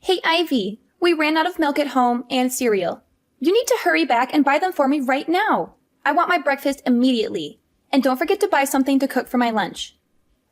Hey, Ivy, we ran out of milk at home and cereal. You need to hurry back and buy them for me right now. I want my breakfast immediately. And don't forget to buy something to cook for my lunch.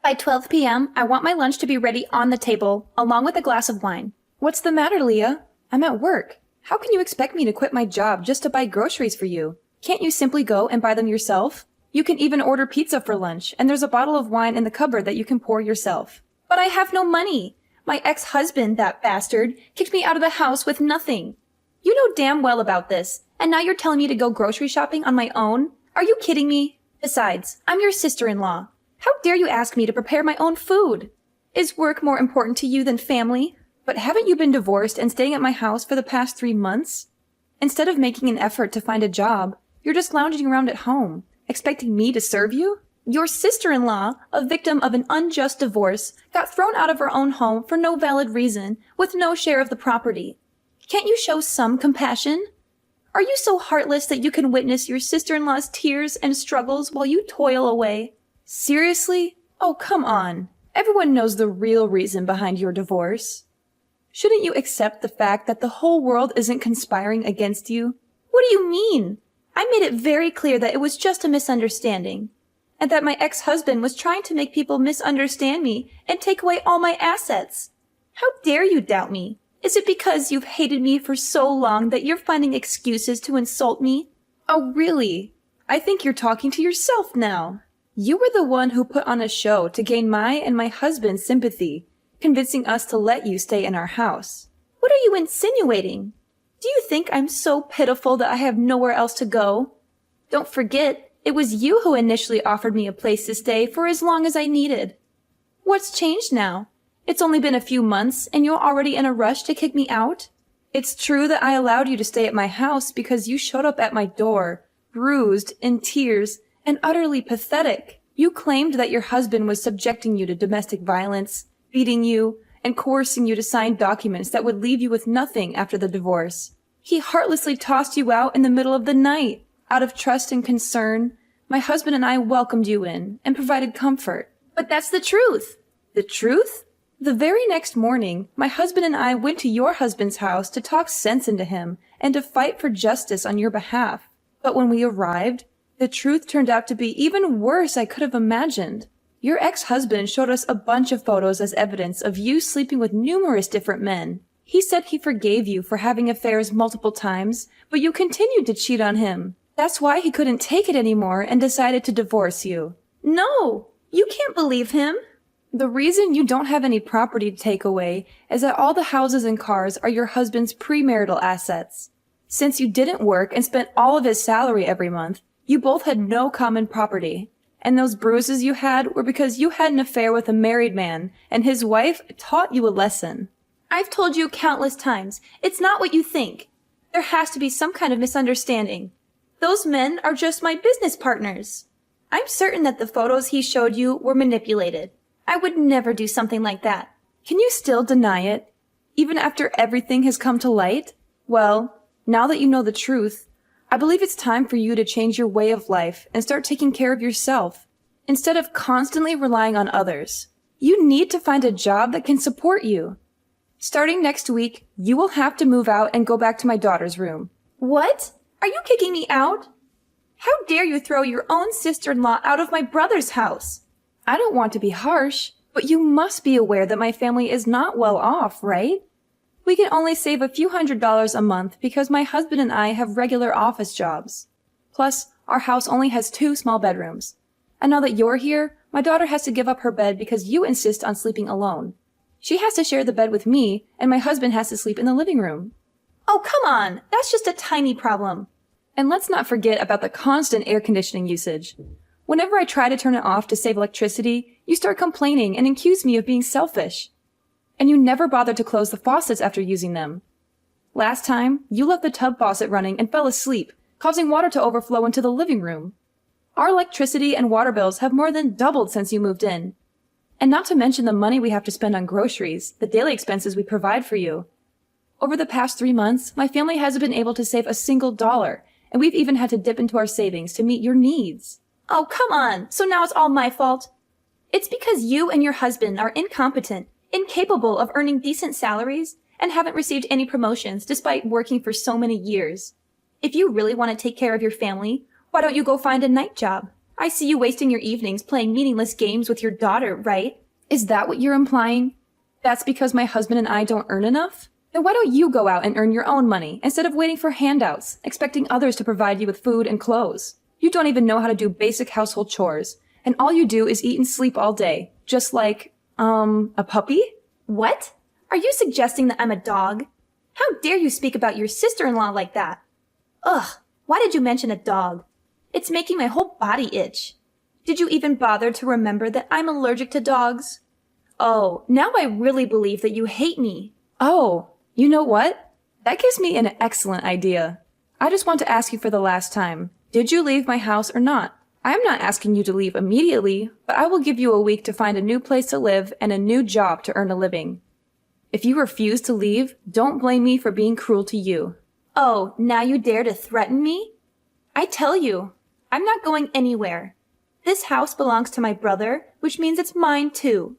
By 12 p.m., I want my lunch to be ready on the table, along with a glass of wine. What's the matter, Leah? I'm at work. How can you expect me to quit my job just to buy groceries for you? Can't you simply go and buy them yourself? You can even order pizza for lunch, and there's a bottle of wine in the cupboard that you can pour yourself. But I have no money. My ex-husband, that bastard, kicked me out of the house with nothing. You know damn well about this, and now you're telling me to go grocery shopping on my own? Are you kidding me? Besides, I'm your sister-in-law. How dare you ask me to prepare my own food? Is work more important to you than family? But haven't you been divorced and staying at my house for the past 3 months? Instead of making an effort to find a job, you're just lounging around at home, expecting me to serve you? Your sister-in-law, a victim of an unjust divorce, got thrown out of her own home for no valid reason, with no share of the property. Can't you show some compassion? Are you so heartless that you can witness your sister-in-law's tears and struggles while you toil away? Seriously? Oh, come on. Everyone knows the real reason behind your divorce. Shouldn't you accept the fact that the whole world isn't conspiring against you? What do you mean? I made it very clear that it was just a misunderstanding, and that my ex-husband was trying to make people misunderstand me and take away all my assets. How dare you doubt me? Is it because you've hated me for so long that you're finding excuses to insult me? Oh, really? I think you're talking to yourself now. You were the one who put on a show to gain my and my husband's sympathy, convincing us to let you stay in our house. What are you insinuating? Do you think I'm so pitiful that I have nowhere else to go? Don't forget, it was you who initially offered me a place to stay for as long as I needed. What's changed now? It's only been a few months, and you're already in a rush to kick me out? It's true that I allowed you to stay at my house because you showed up at my door, bruised, in tears, and utterly pathetic. You claimed that your husband was subjecting you to domestic violence, beating you, and coercing you to sign documents that would leave you with nothing after the divorce. He heartlessly tossed you out in the middle of the night. Out of trust and concern, my husband and I welcomed you in and provided comfort. But that's the truth. The truth? The very next morning, my husband and I went to your husband's house to talk sense into him and to fight for justice on your behalf. But when we arrived, the truth turned out to be even worse I could have imagined. Your ex-husband showed us a bunch of photos as evidence of you sleeping with numerous different men. He said he forgave you for having affairs multiple times, but you continued to cheat on him. That's why he couldn't take it anymore and decided to divorce you. No, you can't believe him. The reason you don't have any property to take away is that all the houses and cars are your husband's premarital assets. Since you didn't work and spent all of his salary every month, you both had no common property. And those bruises you had were because you had an affair with a married man, and his wife taught you a lesson. I've told you countless times, it's not what you think. There has to be some kind of misunderstanding. Those men are just my business partners. I'm certain that the photos he showed you were manipulated. I would never do something like that. Can you still deny it, even after everything has come to light? Well, now that you know the truth, I believe it's time for you to change your way of life and start taking care of yourself, instead of constantly relying on others. You need to find a job that can support you. Starting next week, you will have to move out and go back to my daughter's room. What? Are you kicking me out? How dare you throw your own sister-in-law out of my brother's house? I don't want to be harsh, but you must be aware that my family is not well off, right? We can only save a few $100s a month because my husband and I have regular office jobs. Plus, our house only has 2 small bedrooms. And now that you're here, my daughter has to give up her bed because you insist on sleeping alone. She has to share the bed with me, and my husband has to sleep in the living room. Oh, come on! That's just a tiny problem. And let's not forget about the constant air conditioning usage. Whenever I try to turn it off to save electricity, you start complaining and accuse me of being selfish. And you never bother to close the faucets after using them. Last time, you left the tub faucet running and fell asleep, causing water to overflow into the living room. Our electricity and water bills have more than doubled since you moved in. And not to mention the money we have to spend on groceries, the daily expenses we provide for you. Over the past 3 months, my family hasn't been able to save a single dollar, and we've even had to dip into our savings to meet your needs. Oh, come on! So now it's all my fault? It's because you and your husband are incompetent incapable of earning decent salaries, and haven't received any promotions despite working for so many years. If you really want to take care of your family, why don't you go find a night job? I see you wasting your evenings playing meaningless games with your daughter, right? Is that what you're implying? That's because my husband and I don't earn enough? Then why don't you go out and earn your own money instead of waiting for handouts, expecting others to provide you with food and clothes? You don't even know how to do basic household chores, and all you do is eat and sleep all day, just like, a puppy? What? Are you suggesting that I'm a dog? How dare you speak about your sister-in-law like that? Ugh, why did you mention a dog? It's making my whole body itch. Did you even bother to remember that I'm allergic to dogs? Oh, now I really believe that you hate me. Oh, you know what? That gives me an excellent idea. I just want to ask you for the last time. Did you leave my house or not? I am not asking you to leave immediately, but I will give you a week to find a new place to live and a new job to earn a living. If you refuse to leave, don't blame me for being cruel to you. Oh, now you dare to threaten me? I tell you, I'm not going anywhere. This house belongs to my brother, which means it's mine too.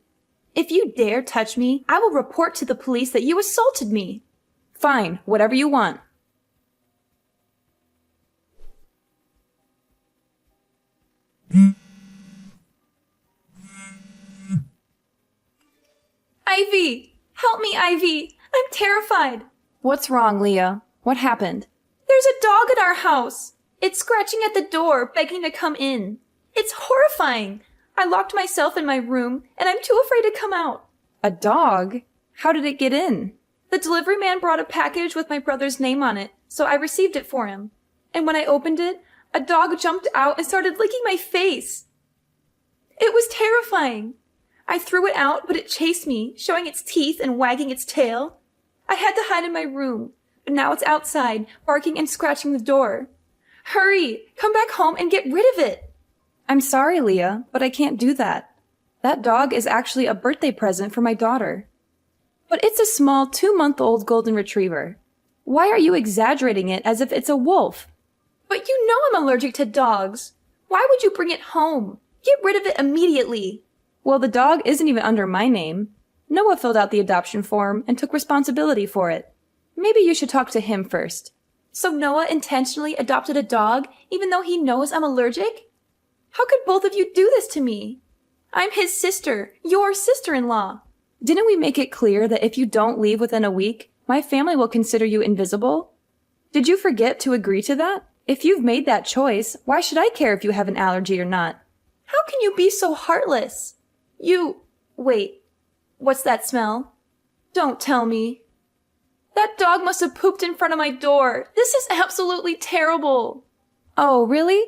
If you dare touch me, I will report to the police that you assaulted me. Fine, whatever you want. Ivy! Help me, Ivy! I'm terrified. What's wrong, Leah? What happened? There's a dog at our house. It's scratching at the door, begging to come in. It's horrifying. I locked myself in my room, and I'm too afraid to come out. A dog? How did it get in? The delivery man brought a package with my brother's name on it, so I received it for him. And when I opened it, a dog jumped out and started licking my face. It was terrifying. I threw it out, but it chased me, showing its teeth and wagging its tail. I had to hide in my room, but now it's outside, barking and scratching the door. Hurry! Come back home and get rid of it! I'm sorry, Leah, but I can't do that. That dog is actually a birthday present for my daughter. But it's a small 2-month-old golden retriever. Why are you exaggerating it as if it's a wolf? But you know I'm allergic to dogs. Why would you bring it home? Get rid of it immediately. Well, the dog isn't even under my name. Noah filled out the adoption form and took responsibility for it. Maybe you should talk to him first. So Noah intentionally adopted a dog even though he knows I'm allergic? How could both of you do this to me? I'm his sister, your sister-in-law. Didn't we make it clear that if you don't leave within a week, my family will consider you invisible? Did you forget to agree to that? If you've made that choice, why should I care if you have an allergy or not? How can you be so heartless? Wait, what's that smell? Don't tell me. That dog must have pooped in front of my door. This is absolutely terrible. Oh, really?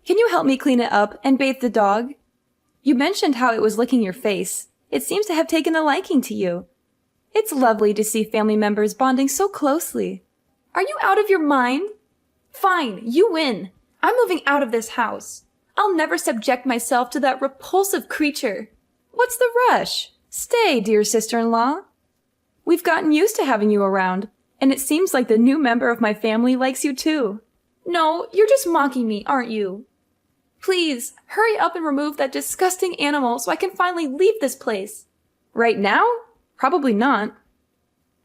Can you help me clean it up and bathe the dog? You mentioned how it was licking your face. It seems to have taken a liking to you. It's lovely to see family members bonding so closely. Are you out of your mind? Fine, you win. I'm moving out of this house. I'll never subject myself to that repulsive creature. What's the rush? Stay, dear sister-in-law. We've gotten used to having you around, and it seems like the new member of my family likes you too. No, you're just mocking me, aren't you? Please, hurry up and remove that disgusting animal so I can finally leave this place. Right now? Probably not.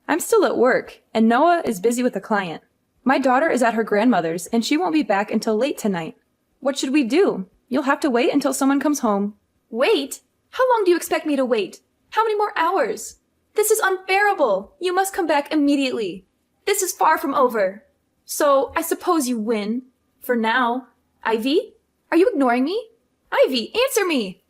I'm still at work, and Noah is busy with a client. My daughter is at her grandmother's, and she won't be back until late tonight. What should we do? You'll have to wait until someone comes home. Wait? How long do you expect me to wait? How many more hours? This is unbearable. You must come back immediately. This is far from over. So, I suppose you win. For now. Ivy? Are you ignoring me? Ivy, answer me!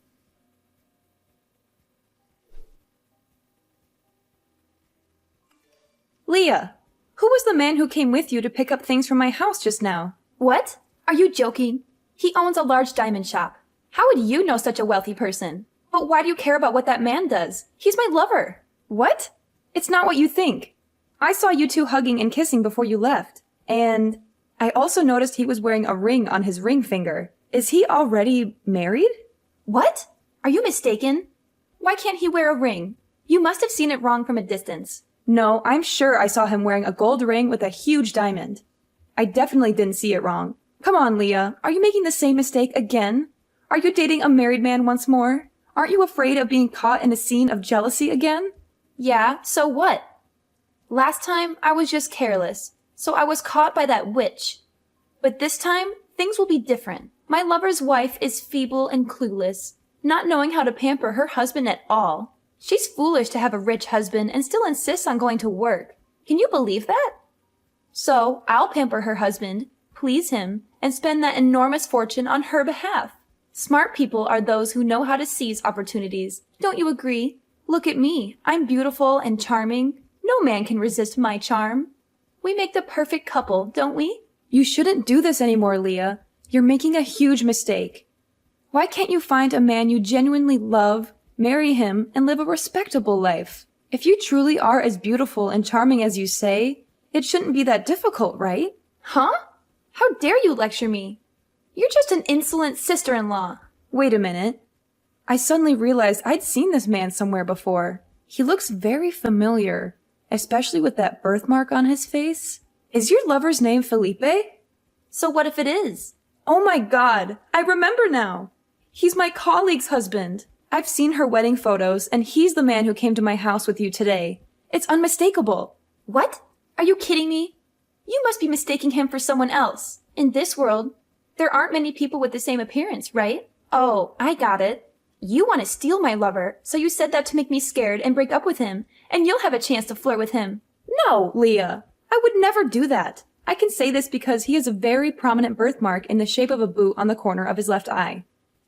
Leah, who was the man who came with you to pick up things from my house just now? What? Are you joking? He owns a large diamond shop. How would you know such a wealthy person? But why do you care about what that man does? He's my lover. What? It's not what you think. I saw you two hugging and kissing before you left. And I also noticed he was wearing a ring on his ring finger. Is he already married? What? Are you mistaken? Why can't he wear a ring? You must have seen it wrong from a distance. No, I'm sure I saw him wearing a gold ring with a huge diamond. I definitely didn't see it wrong. Come on, Leah. Are you making the same mistake again? Are you dating a married man once more? Aren't you afraid of being caught in a scene of jealousy again? Yeah, so what? Last time, I was just careless, so I was caught by that witch. But this time, things will be different. My lover's wife is feeble and clueless, not knowing how to pamper her husband at all. She's foolish to have a rich husband and still insists on going to work. Can you believe that? So, I'll pamper her husband, please him, and spend that enormous fortune on her behalf. Smart people are those who know how to seize opportunities. Don't you agree? Look at me. I'm beautiful and charming. No man can resist my charm. We make the perfect couple, don't we? You shouldn't do this anymore, Leah. You're making a huge mistake. Why can't you find a man you genuinely love, marry him, and live a respectable life? If you truly are as beautiful and charming as you say, it shouldn't be that difficult, right? Huh? How dare you lecture me? You're just an insolent sister-in-law. Wait a minute. I suddenly realized I'd seen this man somewhere before. He looks very familiar, especially with that birthmark on his face. Is your lover's name Felipe? So what if it is? Oh my God, I remember now. He's my colleague's husband. I've seen her wedding photos, and he's the man who came to my house with you today. It's unmistakable. What? Are you kidding me? You must be mistaking him for someone else. In this world, there aren't many people with the same appearance, right? Oh, I got it. You want to steal my lover, so you said that to make me scared and break up with him, and you'll have a chance to flirt with him. No, Leah. I would never do that. I can say this because he has a very prominent birthmark in the shape of a boot on the corner of his left eye.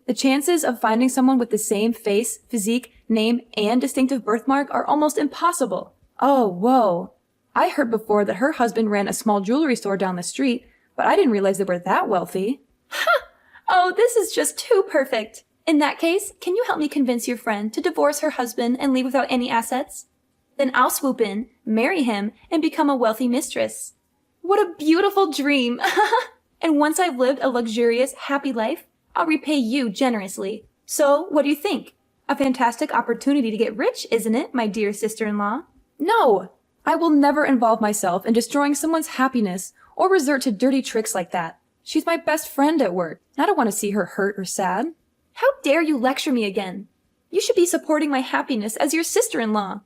The chances of finding someone with the same face, physique, name, and distinctive birthmark are almost impossible. Oh, whoa. I heard before that her husband ran a small jewelry store down the street, but I didn't realize they were that wealthy. Ha! Oh, this is just too perfect. In that case, can you help me convince your friend to divorce her husband and leave without any assets? Then I'll swoop in, marry him, and become a wealthy mistress. What a beautiful dream! And once I've lived a luxurious, happy life, I'll repay you generously. So, what do you think? A fantastic opportunity to get rich, isn't it, my dear sister-in-law? No! I will never involve myself in destroying someone's happiness or resort to dirty tricks like that. She's my best friend at work. I don't want to see her hurt or sad. How dare you lecture me again? You should be supporting my happiness as your sister-in-law.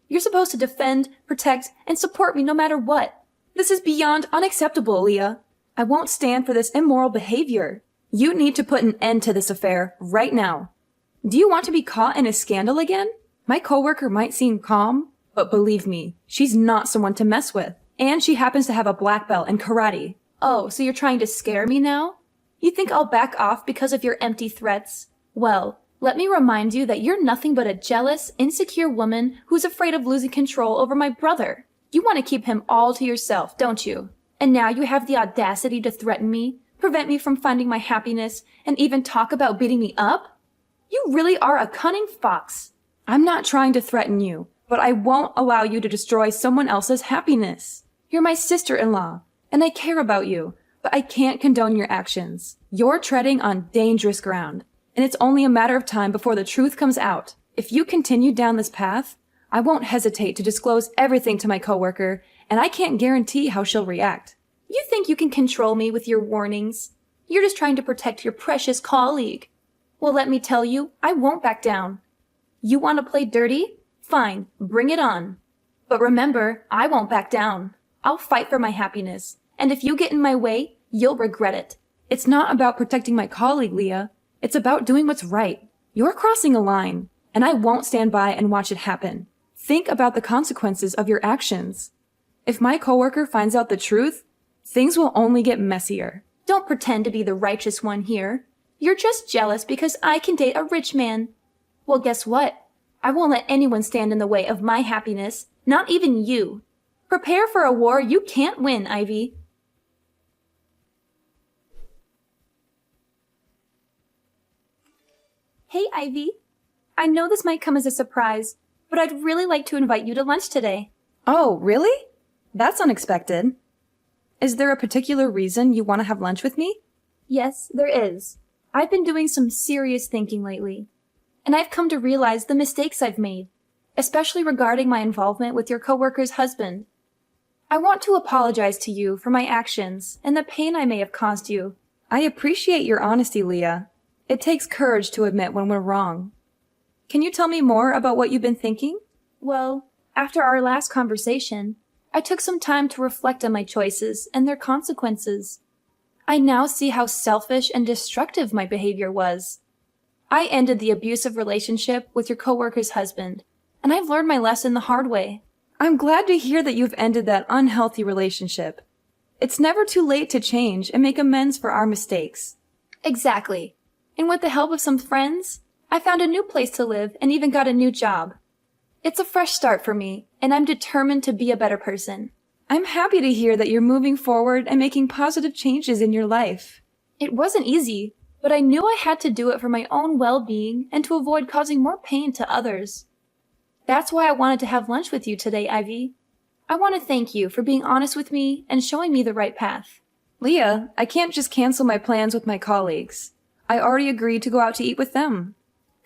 You're supposed to defend, protect, and support me no matter what. This is beyond unacceptable, Leah. I won't stand for this immoral behavior. You need to put an end to this affair right now. Do you want to be caught in a scandal again? My coworker might seem calm, but believe me, she's not someone to mess with. And she happens to have a black belt in karate. Oh, so you're trying to scare me now? You think I'll back off because of your empty threats? Well, let me remind you that you're nothing but a jealous, insecure woman who's afraid of losing control over my brother. You want to keep him all to yourself, don't you? And now you have the audacity to threaten me, prevent me from finding my happiness, and even talk about beating me up? You really are a cunning fox. I'm not trying to threaten you, but I won't allow you to destroy someone else's happiness. You're my sister-in-law, and I care about you, but I can't condone your actions. You're treading on dangerous ground, and it's only a matter of time before the truth comes out. If you continue down this path, I won't hesitate to disclose everything to my coworker, and I can't guarantee how she'll react. You think you can control me with your warnings? You're just trying to protect your precious colleague. Well, let me tell you, I won't back down. You want to play dirty? Fine, bring it on. But remember, I won't back down. I'll fight for my happiness, and if you get in my way, you'll regret it. It's not about protecting my colleague, Leah. It's about doing what's right. You're crossing a line, and I won't stand by and watch it happen. Think about the consequences of your actions. If my coworker finds out the truth, things will only get messier. Don't pretend to be the righteous one here. You're just jealous because I can date a rich man. Well, guess what? I won't let anyone stand in the way of my happiness, not even you. Prepare for a war you can't win, Ivy. Hey, Ivy. I know this might come as a surprise, but I'd really like to invite you to lunch today. Oh, really? That's unexpected. Is there a particular reason you want to have lunch with me? Yes, there is. I've been doing some serious thinking lately, and I've come to realize the mistakes I've made, especially regarding my involvement with your coworker's husband. I want to apologize to you for my actions and the pain I may have caused you. I appreciate your honesty, Leah. It takes courage to admit when we're wrong. Can you tell me more about what you've been thinking? Well, After our last conversation, I took some time to reflect on my choices and their consequences. I now see how selfish and destructive my behavior was. I ended the abusive relationship with your coworker's husband, and I've learned my lesson the hard way. I'm glad to hear that you've ended that unhealthy relationship. It's never too late to change and make amends for our mistakes. Exactly. And with the help of some friends, I found a new place to live and even got a new job. It's a fresh start for me, and I'm determined to be a better person. I'm happy to hear that you're moving forward and making positive changes in your life. It wasn't easy, but I knew I had to do it for my own well-being and to avoid causing more pain to others. That's why I wanted to have lunch with you today, Ivy. I want to thank you for being honest with me and showing me the right path. Leah, I can't just cancel my plans with my colleagues. I already agreed to go out to eat with them.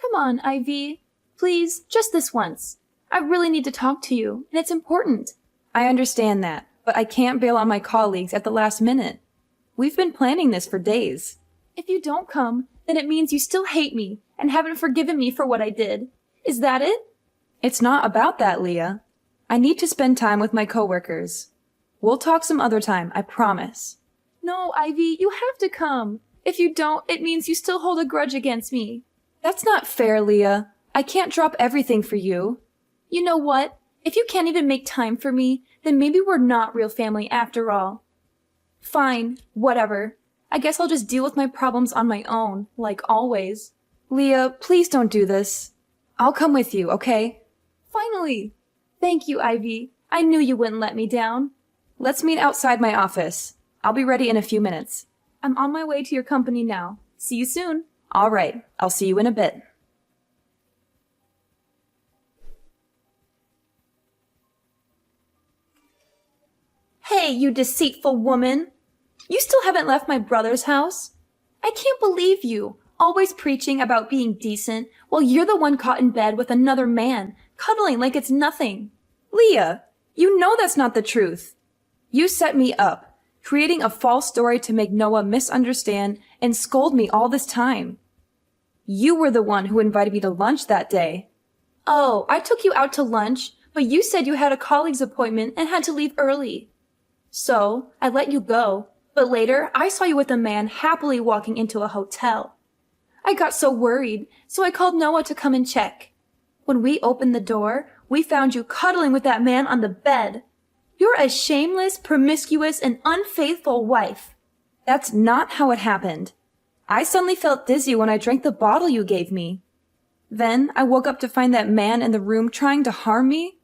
Come on, Ivy. Please, just this once. I really need to talk to you, and it's important. I understand that, but I can't bail on my colleagues at the last minute. We've been planning this for days. If you don't come, then it means you still hate me and haven't forgiven me for what I did. Is that it? It's not about that, Leah. I need to spend time with my coworkers. We'll talk some other time, I promise. No, Ivy, you have to come. If you don't, it means you still hold a grudge against me. That's not fair, Leah. I can't drop everything for you. You know what? If you can't even make time for me, then maybe we're not real family after all. Fine, whatever. I guess I'll just deal with my problems on my own, like always. Leah, please don't do this. I'll come with you, okay? Finally! Thank you, Ivy. I knew you wouldn't let me down. Let's meet outside my office. I'll be ready in a few minutes. I'm on my way to your company now. See you soon. All right. I'll see you in a bit. Hey, you deceitful woman! You still haven't left my brother's house? I can't believe you, always preaching about being decent while you're the one caught in bed with another man, cuddling like it's nothing. Leah, you know that's not the truth. You set me up, creating a false story to make Noah misunderstand and scold me all this time. You were the one who invited me to lunch that day. Oh, I took you out to lunch, but you said you had a colleague's appointment and had to leave early. So, I let you go, but later I saw you with a man happily walking into a hotel. I got so worried, so I called Noah to come and check. When we opened the door, we found you cuddling with that man on the bed. You're a shameless, promiscuous, and unfaithful wife. That's not how it happened. I suddenly felt dizzy when I drank the bottle you gave me. Then I woke up to find that man in the room trying to harm me.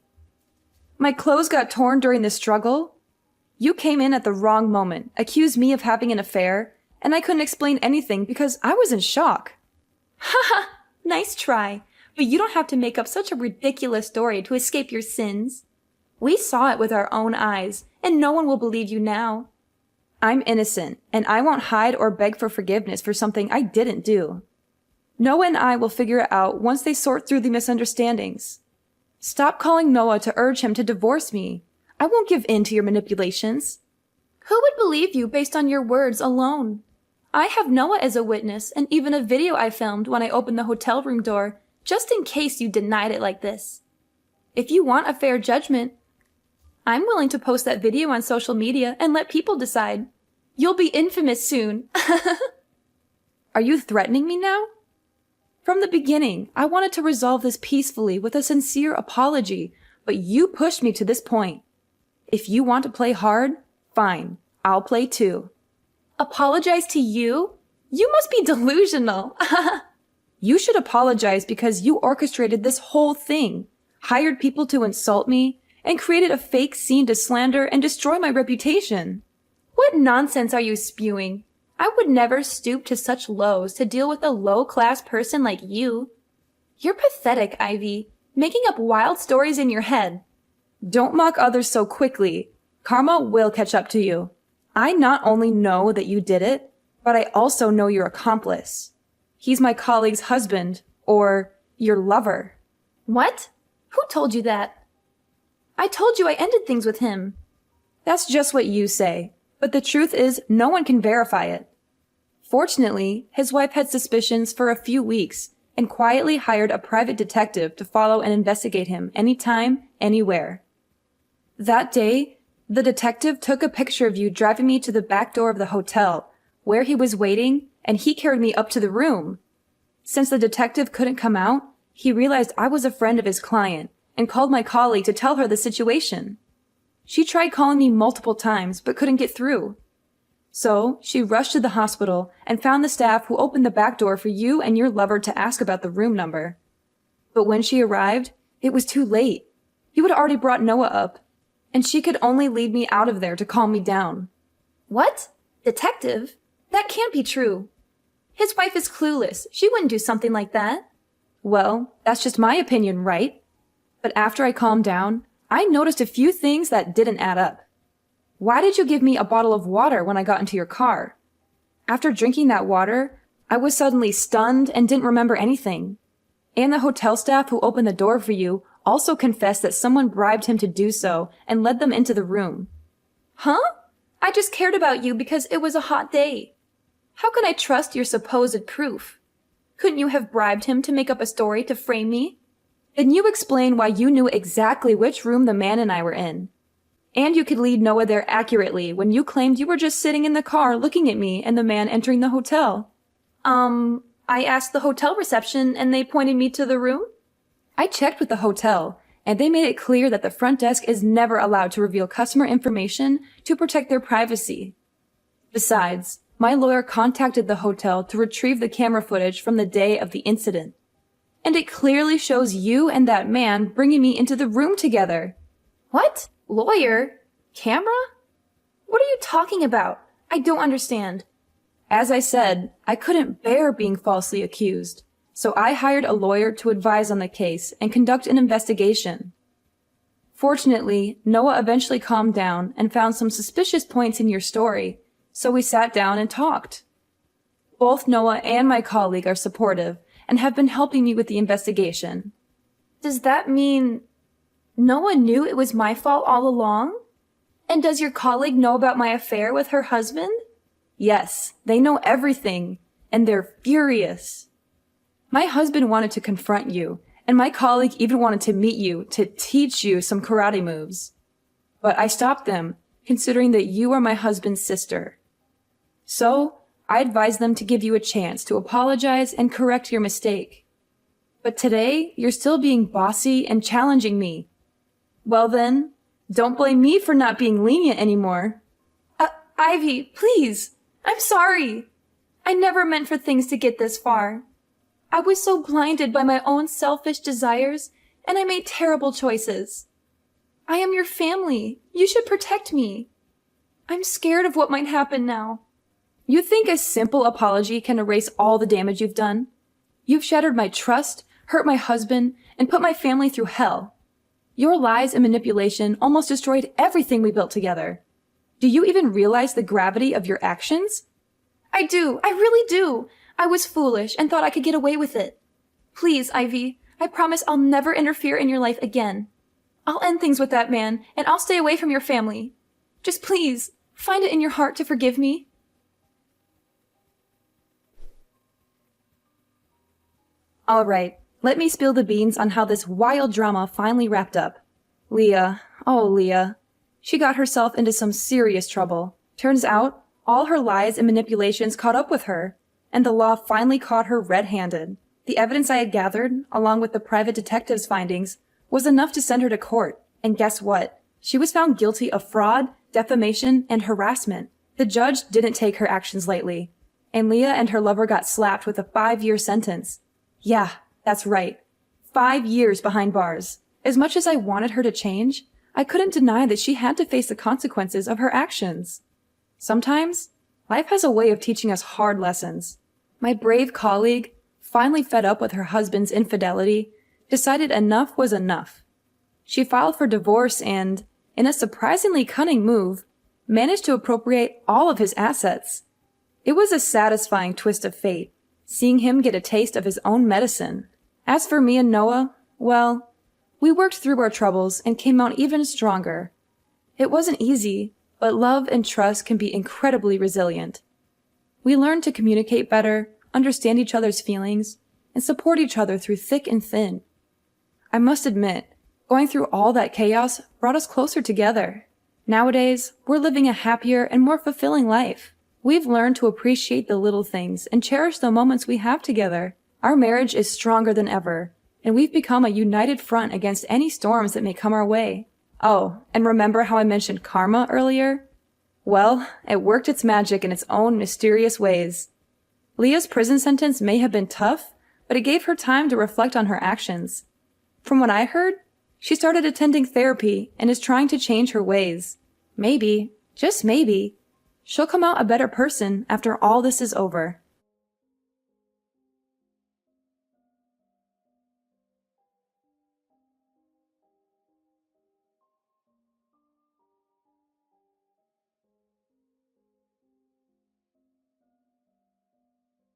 My clothes got torn during the struggle. You came in at the wrong moment, accused me of having an affair, and I couldn't explain anything because I was in shock. Haha, nice try, but you don't have to make up such a ridiculous story to escape your sins. We saw it with our own eyes, and no one will believe you now. I'm innocent, and I won't hide or beg for forgiveness for something I didn't do. Noah and I will figure it out once they sort through the misunderstandings. Stop calling Noah to urge him to divorce me. I won't give in to your manipulations. Who would believe you based on your words alone? I have Noah as a witness and even a video I filmed when I opened the hotel room door, just in case you denied it like this. If you want a fair judgment, I'm willing to post that video on social media and let people decide. You'll be infamous soon. Are you threatening me now? From the beginning, I wanted to resolve this peacefully with a sincere apology, but you pushed me to this point. If you want to play hard, fine. I'll play too. Apologize to you? You must be delusional. You should apologize because you orchestrated this whole thing, hired people to insult me, and created a fake scene to slander and destroy my reputation. What nonsense are you spewing? I would never stoop to such lows to deal with a low-class person like you. You're pathetic, Ivy, making up wild stories in your head. Don't mock others so quickly. Karma will catch up to you. I not only know that you did it, but I also know your accomplice. He's my colleague's husband, or your lover. What? Who told you that? I told you I ended things with him. That's just what you say, but the truth is no one can verify it. Fortunately, his wife had suspicions for a few weeks and quietly hired a private detective to follow and investigate him anytime, anywhere. That day, the detective took a picture of you driving me to the back door of the hotel, where he was waiting, and he carried me up to the room. Since the detective couldn't come out, he realized I was a friend of his client and called my colleague to tell her the situation. She tried calling me multiple times but couldn't get through. So she rushed to the hospital and found the staff who opened the back door for you and your lover to ask about the room number. But when she arrived, it was too late. You had already brought Noah up, and she could only lead me out of there to calm me down. What? Detective? That can't be true. His wife is clueless. She wouldn't do something like that. Well, that's just my opinion, right? But after I calmed down, I noticed a few things that didn't add up. Why did you give me a bottle of water when I got into your car? After drinking that water, I was suddenly stunned and didn't remember anything. And the hotel staff who opened the door for you also confessed that someone bribed him to do so and led them into the room. Huh? I just cared about you because it was a hot day. How can I trust your supposed proof? Couldn't you have bribed him to make up a story to frame me? Then you explain why you knew exactly which room the man and I were in. And you could lead Noah there accurately when you claimed you were just sitting in the car looking at me and the man entering the hotel. I asked the hotel reception and they pointed me to the room? I checked with the hotel, and they made it clear that the front desk is never allowed to reveal customer information to protect their privacy. Besides, my lawyer contacted the hotel to retrieve the camera footage from the day of the incident. And it clearly shows you and that man bringing me into the room together. What? Lawyer? Camera? What are you talking about? I don't understand. As I said, I couldn't bear being falsely accused, so I hired a lawyer to advise on the case and conduct an investigation. Fortunately, Noah eventually calmed down and found some suspicious points in your story, so we sat down and talked. Both Noah and my colleague are supportive and have been helping me with the investigation. Does that mean Noah knew it was my fault all along? And does your colleague know about my affair with her husband? Yes, they know everything, and they're furious. My husband wanted to confront you, and my colleague even wanted to meet you to teach you some karate moves. But I stopped them, considering that you are my husband's sister. So, I advised them to give you a chance to apologize and correct your mistake. But today, you're still being bossy and challenging me. Well then, don't blame me for not being lenient anymore. Ivy, please. I'm sorry. I never meant for things to get this far. I was so blinded by my own selfish desires, and I made terrible choices. I am your family. You should protect me. I'm scared of what might happen now. You think a simple apology can erase all the damage you've done? You've shattered my trust, hurt my husband, and put my family through hell. Your lies and manipulation almost destroyed everything we built together. Do you even realize the gravity of your actions? I do. I really do. I was foolish and thought I could get away with it. Please, Ivy, I promise I'll never interfere in your life again. I'll end things with that man, and I'll stay away from your family. Just please, find it in your heart to forgive me. All right, let me spill the beans on how this wild drama finally wrapped up. Leah, oh Leah. She got herself into some serious trouble. Turns out, all her lies and manipulations caught up with her, and the law finally caught her red-handed. The evidence I had gathered, along with the private detective's findings, was enough to send her to court. And guess what? She was found guilty of fraud, defamation, and harassment. The judge didn't take her actions lightly, and Leah and her lover got slapped with a 5-year sentence. Yeah, that's right. 5 years behind bars. As much as I wanted her to change, I couldn't deny that she had to face the consequences of her actions. Sometimes, life has a way of teaching us hard lessons. My brave colleague, finally fed up with her husband's infidelity, decided enough was enough. She filed for divorce and, in a surprisingly cunning move, managed to appropriate all of his assets. It was a satisfying twist of fate, seeing him get a taste of his own medicine. As for me and Noah, well, we worked through our troubles and came out even stronger. It wasn't easy, but love and trust can be incredibly resilient. We learned to communicate better, understand each other's feelings, and support each other through thick and thin. I must admit, Going through all that chaos brought us closer together. Nowadays, we're living a happier and more fulfilling life. We've learned to appreciate the little things and cherish the moments we have together. Our marriage is stronger than ever, and we've become a united front against any storms that may come our way. Oh, and remember how I mentioned karma earlier? Well, it worked its magic in its own mysterious ways. Leah's prison sentence may have been tough, but it gave her time to reflect on her actions. From what I heard, she started attending therapy and is trying to change her ways. Maybe, just maybe, she'll come out a better person after all this is over.